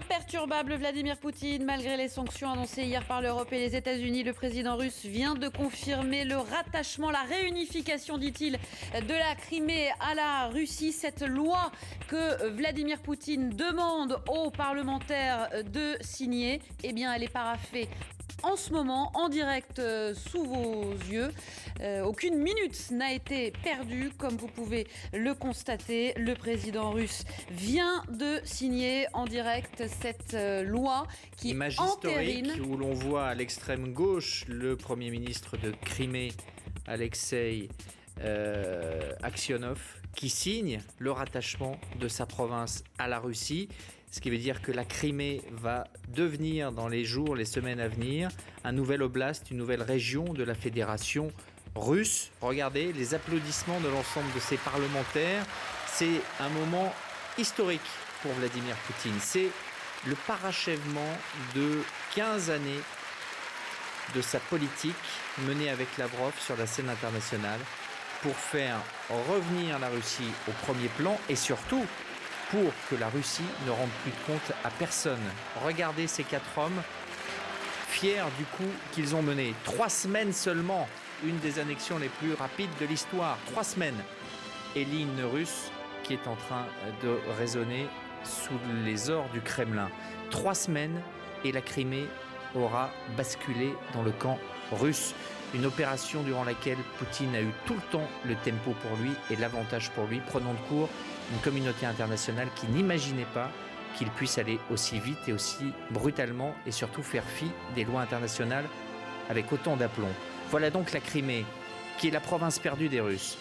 Imperturbable, Vladimir Poutine, malgré les sanctions annoncées hier par l'Europe et les États-Unis, le président russe vient de confirmer le rattachement, la réunification, dit-il, de la Crimée à la Russie. Cette loi que Vladimir Poutine demande aux parlementaires de signer, eh bien, elle est paraphée en ce moment, en direct sous vos yeux. Aucune minute n'a été perdue, comme vous pouvez le constater. Le président russe vient de signer en direct cette loi qui image entérine... historique où l'on voit à l'extrême gauche le Premier ministre de Crimée, Alexei Aksionov, qui signe le rattachement de sa province à la Russie. Ce qui veut dire que la Crimée va devenir, dans les jours, les semaines à venir, un nouvel oblast, une nouvelle région de la fédération russe. Regardez les applaudissements de l'ensemble de ces parlementaires. C'est un moment historique pour Vladimir Poutine. C'est le parachèvement de 15 années de sa politique menée avec Lavrov sur la scène internationale pour faire revenir la Russie au premier plan et surtout pour que la Russie ne rende plus de compte à personne. Regardez ces 4 hommes, fiers du coup qu'ils ont mené. 3 semaines seulement, une des annexions les plus rapides de l'histoire. 3 semaines. Et l'hymne russe qui est en train de résonner sous les ors du Kremlin. 3 semaines et la Crimée aura basculé dans le camp russe. Une opération durant laquelle Poutine a eu tout le temps le tempo pour lui et l'avantage pour lui, prenant de court une communauté internationale qui n'imaginait pas qu'il puisse aller aussi vite et aussi brutalement et surtout faire fi des lois internationales avec autant d'aplomb. Voilà donc la Crimée, qui est la province perdue des Russes,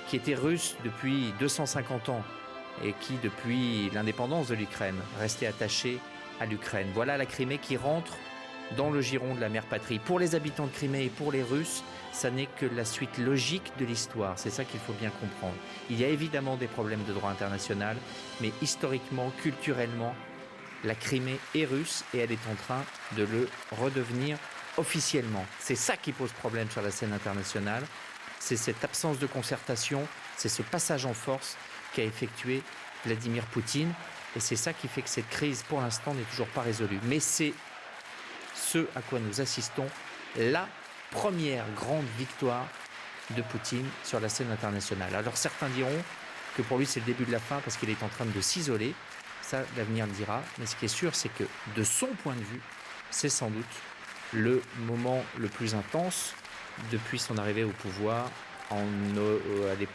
qui était russe depuis 250 ans et qui, depuis l'indépendance de l'Ukraine, restait attachée à l'Ukraine. Voilà la Crimée qui rentre dans le giron de la mère patrie. Pour les habitants de Crimée et pour les Russes, ça n'est que la suite logique de l'histoire. C'est ça qu'il faut bien comprendre. Il y a évidemment des problèmes de droit international, mais historiquement, culturellement, la Crimée est russe et elle est en train de le redevenir officiellement. C'est ça qui pose problème sur la scène internationale. C'est cette absence de concertation, c'est ce passage en force qu'a effectué Vladimir Poutine. Et c'est ça qui fait que cette crise, pour l'instant, n'est toujours pas résolue. Mais c'est ce à quoi nous assistons, la première grande victoire de Poutine sur la scène internationale. Alors certains diront que pour lui c'est le début de la fin parce qu'il est en train de s'isoler. Ça, l'avenir le dira. Mais ce qui est sûr, c'est que de son point de vue, c'est sans doute le moment le plus intense depuis son arrivée au pouvoir à l'époque